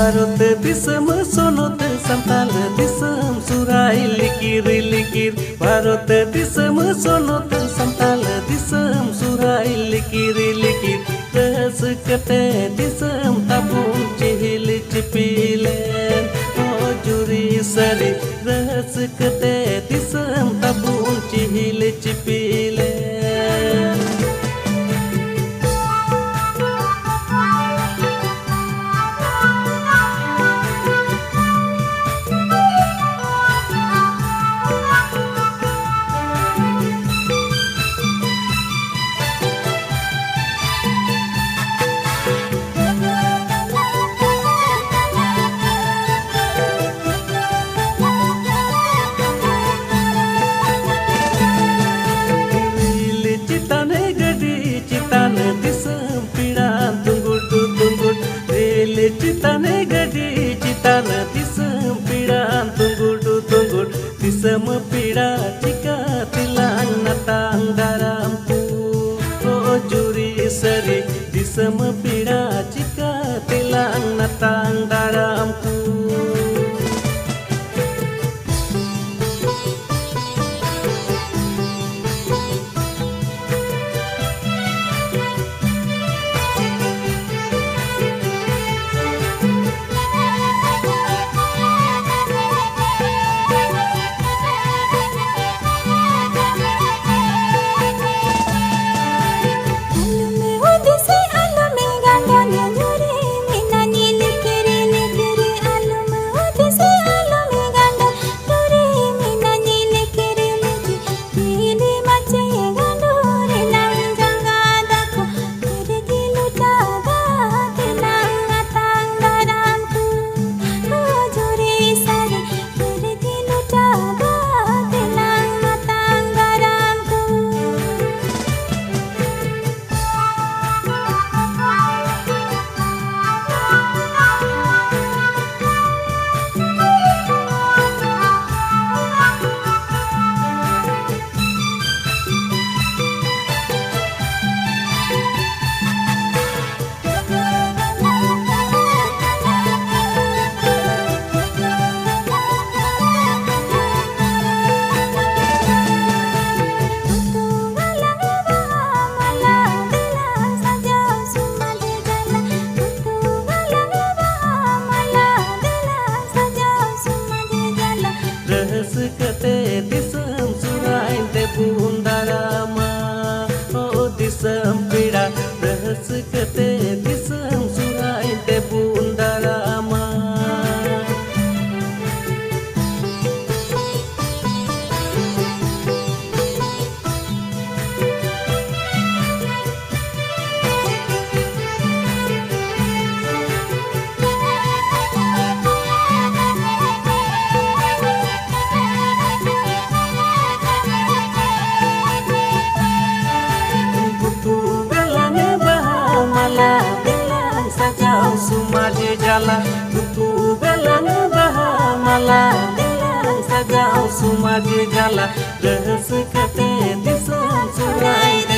भारत दिसम सोनत संताल दिसम सुराई लिकिर लिकिर भारत दिसम सोनत संताल दिसम सुराई लिकिर लिकिर रस कते दिसम ताबुन चिहिल चिपिलेन ओ जुरी सरी रस कते दिसम ताबुन चिहिल चिपिलेन चिताने गडी चितान दिसम पीड़ा तुंगुडु तुंगुड दिसम पीड़ा चिका तिलांग नतांग दाराम तू ओ जुरी सरी दिसम पीड़ा चिका तिलांग नतांग दाराम तू रस कते दिसम सुराइन ते बुंदारामा ओ दिसम पीड़ा रस कते दिसम सुराइन ते बुंदारामा sumaje jala butu belang bahamala dilang sajau sumaje jala rasa kate disam surai